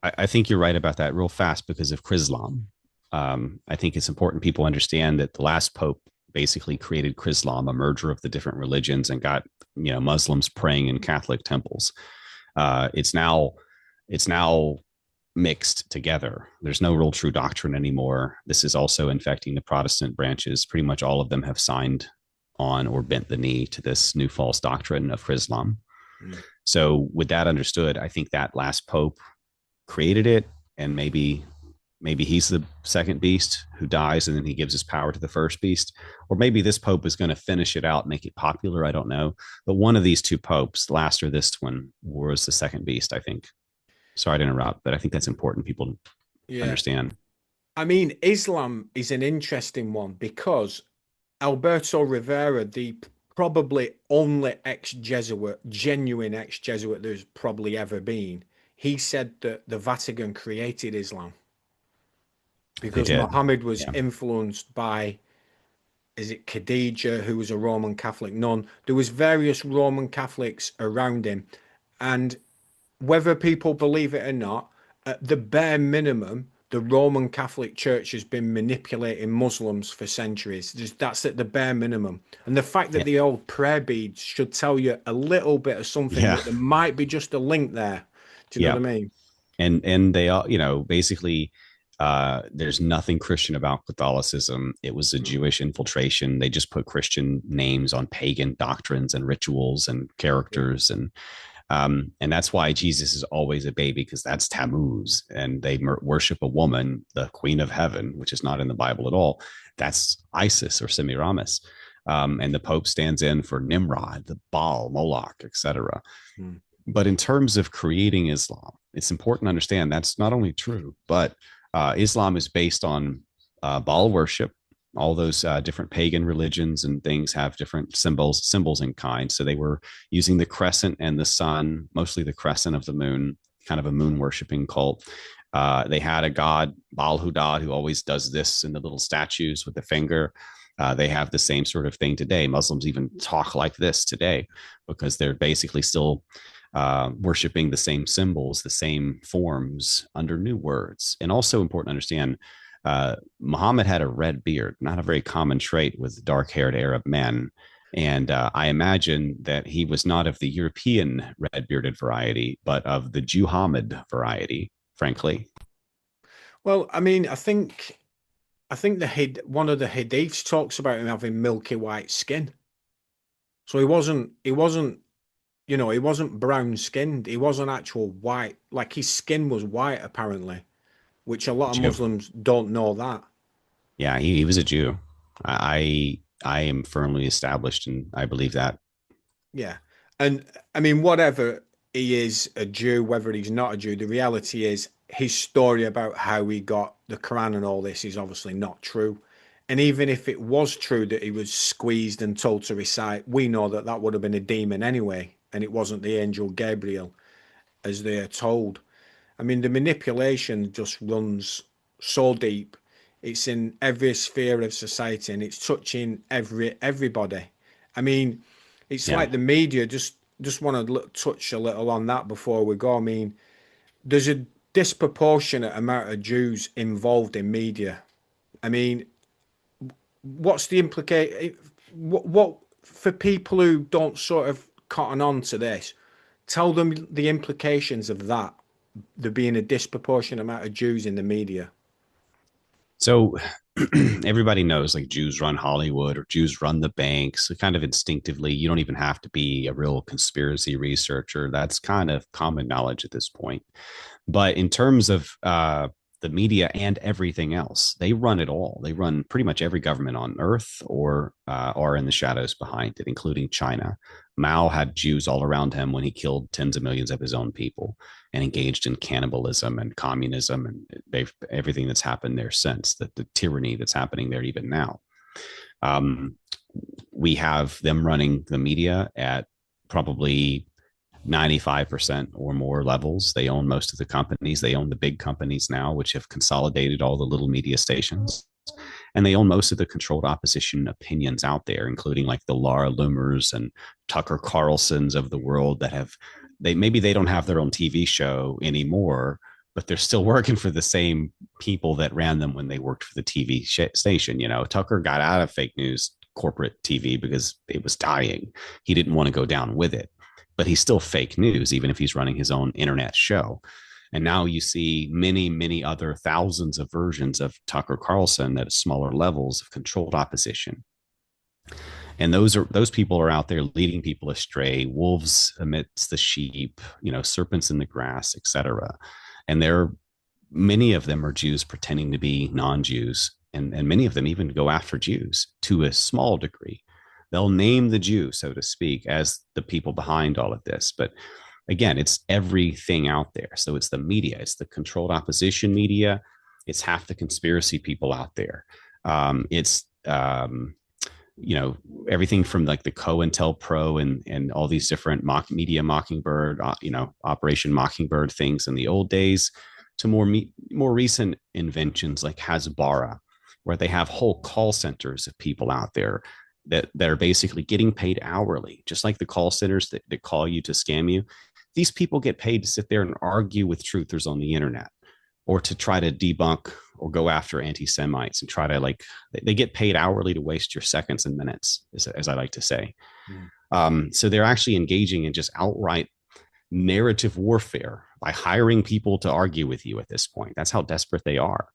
I think you're right about that real fast because of Chrislam. I think it's important people understand that the last pope basically created Chrislam, a merger of the different religions, and got Muslims praying in Catholic temples. It's now mixed together. There's no real true doctrine anymore. This is also infecting the Protestant branches. Pretty much all of them have signed on or bent the knee to this new false doctrine of Chrislam. Mm. So, with that understood, I think that last pope created it, and maybe he's the second beast who dies and then he gives his power to the first beast, or maybe this pope is going to finish it out, make it popular. I don't know, but one of these two popes, last or this one, was the second beast, I think. Sorry to interrupt, but I think that's important people to Yeah. understand. I mean, Islam is an interesting one because Alberto Rivera, the probably only ex-Jesuit, genuine ex-Jesuit there's probably ever been, he said that the Vatican created Islam They because did. Muhammad was Yeah. influenced by, is it Khadija, who was a Roman Catholic nun? There was various Roman Catholics around him, and whether people believe it or not, at the bare minimum, the Roman Catholic Church has been manipulating Muslims for centuries. That's at the bare minimum. And the fact that Yeah. the old prayer beads should tell you a little bit of something Yeah. that there might be just a link there. Do you know Yeah. what I mean? And they all, basically, there's nothing Christian about Catholicism. It was a Mm. Jewish infiltration. They just put Christian names on pagan doctrines and rituals and Yeah. characters, and that's why Jesus is always a baby, because that's Tammuz, and they worship a woman, the Queen of Heaven, which is not in the Bible at all. That's Isis or Semiramis. And the Pope stands in for Nimrod, the Baal, Moloch, etc. Mm. But in terms of creating Islam, it's important to understand that's not only true, but Islam is based on Baal worship. All those different pagan religions and things have different symbols in kind. So they were using the crescent and the sun, mostly the crescent of the moon, kind of a moon worshiping cult. They had a god, Baal Hudad, who always does this in the little statues with the finger. They have the same sort of thing today. Muslims even talk like this today because they're basically still worshiping the same symbols, the same forms under new words. And also important to understand, Muhammad had a red beard, not a very common trait with dark haired Arab men. And I imagine that he was not of the European red bearded variety, but of the Jewhamid variety, frankly. Well, I mean, I think one of the hadiths talks about him having milky white skin. So he wasn't brown skinned. He wasn't actual white. Like his skin was white apparently, which a lot of Jew. Muslims don't know that. Yeah, he was a Jew. I am firmly established, and I believe that. Yeah. And I mean, whatever he is a Jew, whether he's not a Jew, the reality is his story about how he got the Quran and all this is obviously not true. And even if it was true that he was squeezed and told to recite, we know that that would have been a demon anyway, and it wasn't the angel Gabriel, as they are told. I mean, the manipulation just runs so deep. It's in every sphere of society, and it's touching everybody. I mean, it's Yeah. like the media. Just want to touch a little on that before we go. I mean, there's a disproportionate amount of Jews involved in media. I mean, what's the implication? What for people who don't sort of cotton on to this? Tell them the implications of that. There being a disproportionate amount of Jews in the media. So everybody knows like Jews run Hollywood or Jews run the banks. So kind of instinctively, you don't even have to be a real conspiracy researcher. That's kind of common knowledge at this point. But in terms of the media and everything else, they run it all. They run pretty much every government on earth or are in the shadows behind it, including China. Mao had Jews all around him when he killed tens of millions of his own people and engaged in cannibalism and communism and everything that's happened there since, the tyranny that's happening there even now. Um, we have them running the media at probably 95% or more levels. They own most of the companies. They own the big companies now, which have consolidated all the little media stations. And they own most of the controlled opposition opinions out there, including like the Laura Loomers and Tucker Carlsons of the world that have, maybe they don't have their own TV show anymore, but they're still working for the same people that ran them when they worked for the TV station. You know, Tucker got out of fake news corporate TV because it was dying. He didn't want to go down with it, but he's still fake news, even if he's running his own internet show. And now you see many, many other thousands of versions of Tucker Carlson at smaller levels of controlled opposition. And those people are out there leading people astray, wolves amidst the sheep, you know, serpents in the grass, etc. And they're many of them are Jews pretending to be non-Jews, and many of them even go after Jews to a small degree. They'll name the Jew, so to speak, as the people behind all of this. But again, it's everything out there. So it's the media, it's the controlled opposition media, it's half the conspiracy people out there. It's you know, everything from like the COINTELPRO and all these different media Mockingbird, you know, Operation Mockingbird things in the old days, to more recent inventions like Hasbara, where they have whole call centers of people out there that are basically getting paid hourly, just like the call centers that call you to scam you. These people get paid to sit there and argue with truthers on the internet, or to try to debunk or go after anti-Semites and try to like, they get paid hourly to waste your seconds and minutes, as I like to say. So they're actually engaging in just outright narrative warfare by hiring people to argue with you at this point. That's how desperate they are.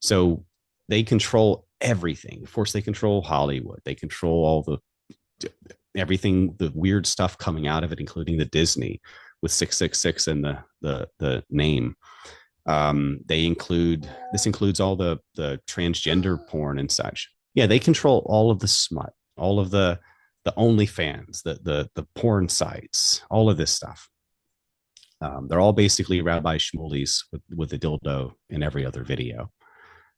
So they control everything. Of course, they control Hollywood. They control all the everything, the weird stuff coming out of it, including the Disney with 666 and the name. This includes all the transgender porn and such. Yeah, they control all of the smut, all of the OnlyFans, the porn sites, all of this stuff. They're all basically Rabbi Shmuley's with a dildo in every other video.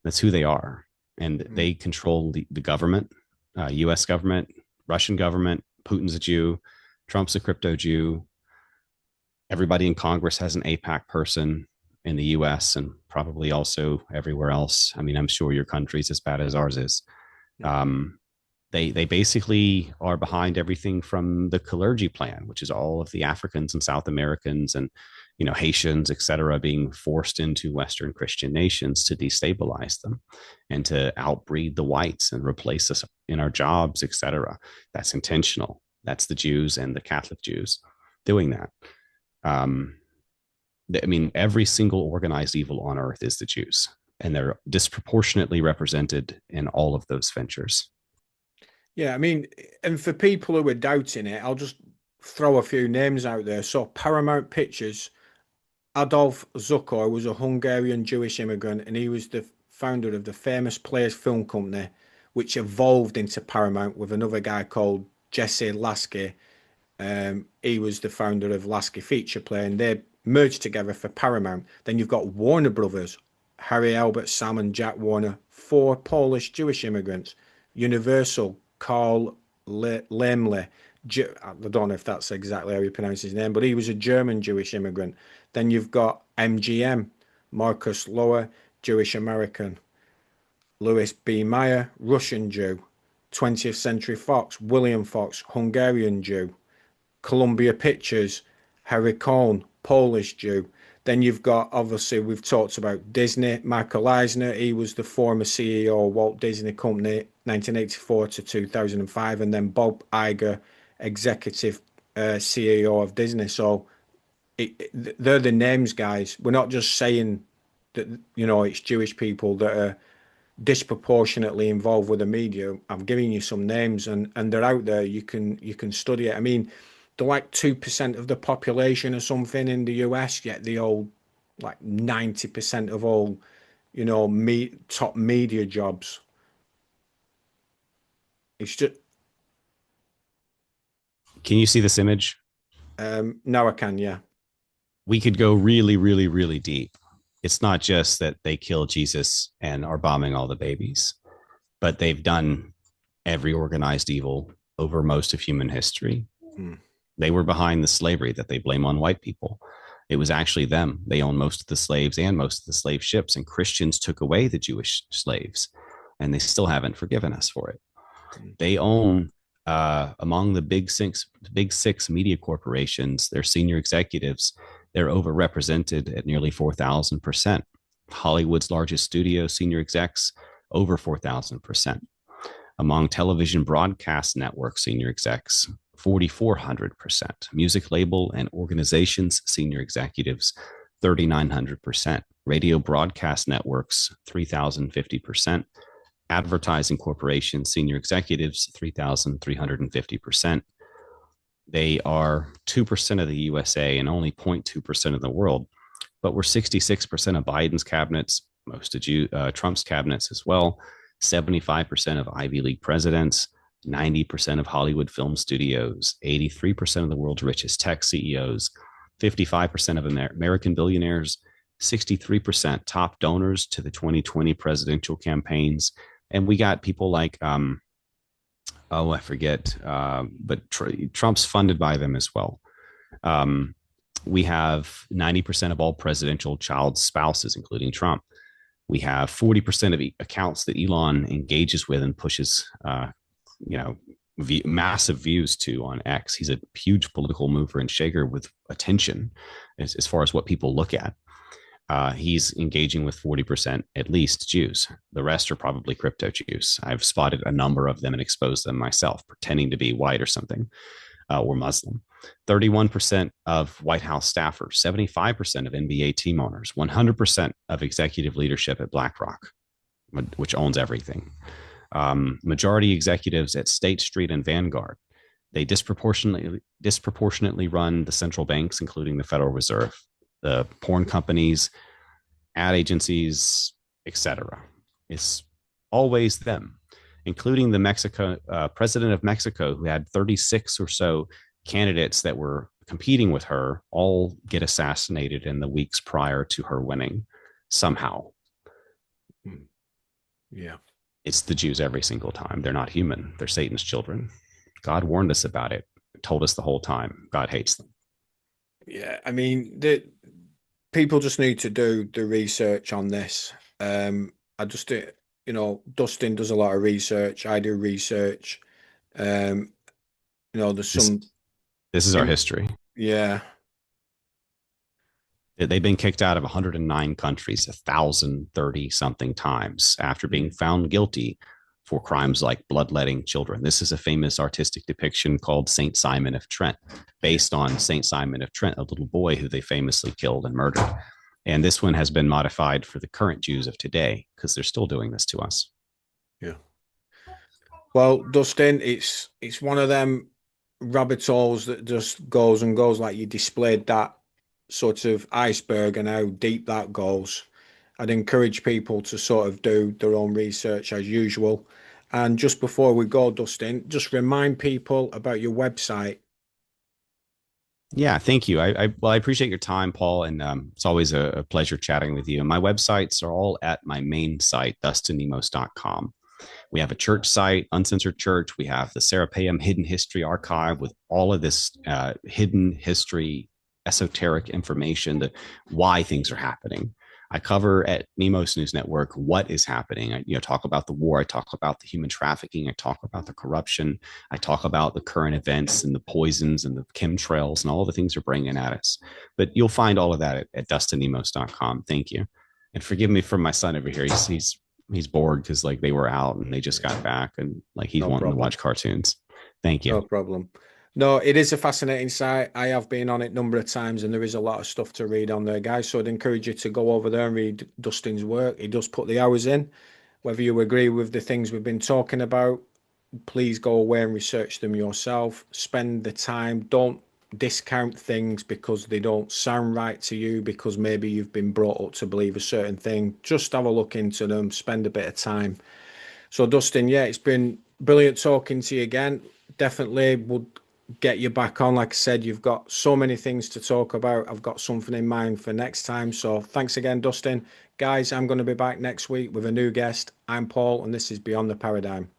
That's who they are. And they control the government, US government, Russian government. Putin's a Jew. Trump's a crypto Jew. Everybody in Congress has an AIPAC person in the US and probably also everywhere else. I mean, I'm sure your country's as bad as ours is. They basically are behind everything from the clergy plan, which is all of the Africans and South Americans and, you know, Haitians, et cetera, being forced into Western Christian nations to destabilize them and to outbreed the whites and replace us in our jobs, et cetera. That's intentional. That's the Jews and the Catholic Jews doing that. I mean, every single organized evil on earth is the Jews, and they're disproportionately represented in all of those ventures. Yeah, I mean, and for people who are doubting it, I'll just throw a few names out there. So Paramount Pictures, Adolf Zucker was a Hungarian Jewish immigrant, and he was the founder of the famous Players Film Company, which evolved into Paramount with another guy called Jesse Lasky. He was the founder of Lasky Feature Play, and they merged together for Paramount. Then you've got Warner Brothers, Harry Albert, Sam, and Jack Warner, four Polish Jewish immigrants. Universal, Carl Lamley. I don't know if that's exactly how you pronounce his name, but he was a German Jewish immigrant. Then you've got MGM, Marcus Lower, Jewish American. Louis B. Mayer, Russian Jew. 20th Century Fox, William Fox, Hungarian Jew. Columbia Pictures, Harry Cohn, Polish Jew. Then you've got, obviously, we've talked about Disney, Michael Eisner. He was the former CEO of Walt Disney Company, 1984 to 2005. And then Bob Iger, executive CEO of Disney. So they're the names, guys. We're not just saying that, it's Jewish people that are disproportionately involved with the media. I'm giving you some names, and they're out there. You can study it. I mean, they're like 2% of the population or something in the US, yet they hold like 90% of all, top media jobs. It's just Can you see this image? now I can, yeah. We could go really, really, really deep. It's not just that they killed Jesus and are bombing all the babies, but they've done every organized evil over most of human history. Hmm. They were behind the slavery that they blame on white people. It was actually them. They owned most of the slaves and most of the slave ships, and Christians took away the Jewish slaves, and they still haven't forgiven us for it. Hmm. They own among the big six media corporations, their senior executives, they're overrepresented at nearly 4,000%. Hollywood's largest studio senior execs, over 4,000%. Among television broadcast network senior execs, 4,400%. Music label and organizations senior executives, 3,900%. Radio broadcast networks, 3,050%. Advertising corporation senior executives, 3,350%. They are 2% of the USA and only 0.2% of the world, but we're 66% of Biden's cabinets, most of Trump's cabinets as well, 75% of Ivy League presidents, 90% of Hollywood film studios, 83% of the world's richest tech CEOs, 55% of American billionaires, 63% top donors to the 2020 presidential campaigns. And we got people like, I forget, but Trump's funded by them as well. We have 90% of all presidential child spouses, including Trump. We have 40% of accounts that Elon engages with and pushes, massive views to on X. He's a huge political mover and shaker with attention as far as what people look at. He's engaging with 40% at least Jews. The rest are probably crypto Jews. I've spotted a number of them and exposed them myself, pretending to be white or something, or Muslim. 31% of White House staffers, 75% of NBA team owners, 100% of executive leadership at BlackRock, which owns everything. Majority executives at State Street and Vanguard. They disproportionately run the central banks, including the Federal Reserve, the porn companies, ad agencies, etc. It's always them, including the president of Mexico, who had 36 or so candidates that were competing with her, all get assassinated in the weeks prior to her winning somehow. Yeah. It's the Jews every single time. They're not human. They're Satan's children. God warned us about it, told us the whole time. God hates them. Yeah, I mean, people just need to do the research on this. I just, Dustin does a lot of research. I do research. There's some. This is our history. Yeah. They've been kicked out of 109 countries 1,030 something times after being found guilty for crimes like bloodletting children. This is a famous artistic depiction called Saint Simon of Trent, based on Saint Simon of Trent, a little boy who they famously killed and murdered. And this one has been modified for the current Jews of today because they're still doing this to us. Yeah. Well, Dustin, it's one of them rabbit holes that just goes and goes. Like, you displayed that sort of iceberg and how deep that goes. I'd encourage people to sort of do their own research as usual. And just before we go, Dustin, just remind people about your website. Yeah, thank you. Well, I appreciate your time, Paul, and it's always a pleasure chatting with you. And my websites are all at my main site, dustinnemos.com. We have a church site, Uncensored Church. We have the Serapeum Hidden History Archive with all of this hidden history, esoteric information, that why things are happening. I cover at Nemos News Network what is happening. Talk about the war. I talk about the human trafficking. I talk about the corruption. I talk about the current events and the poisons and the chemtrails and all the things they're bringing at us. But you'll find all of that at dustinnemos.com. Thank you. And forgive me for my son over here. He's bored because like they were out and they just got back and like he's No wanting to problem. watch cartoons. Thank you. No problem. No, it is a fascinating site. I have been on it a number of times and there is a lot of stuff to read on there, guys. So I'd encourage you to go over there and read Dustin's work. He does put the hours in. Whether you agree with the things we've been talking about, please go away and research them yourself. Spend the time. Don't discount things because they don't sound right to you, because maybe you've been brought up to believe a certain thing. Just have a look into them, spend a bit of time. So, Dustin, yeah, it's been brilliant talking to you again. Definitely would get you back on. Like I said, you've got so many things to talk about. I've got something in mind for next time. So, thanks again, Dustin. Guys, I'm going to be back next week with a new guest. I'm Paul, and this is Beyond the Paradigm.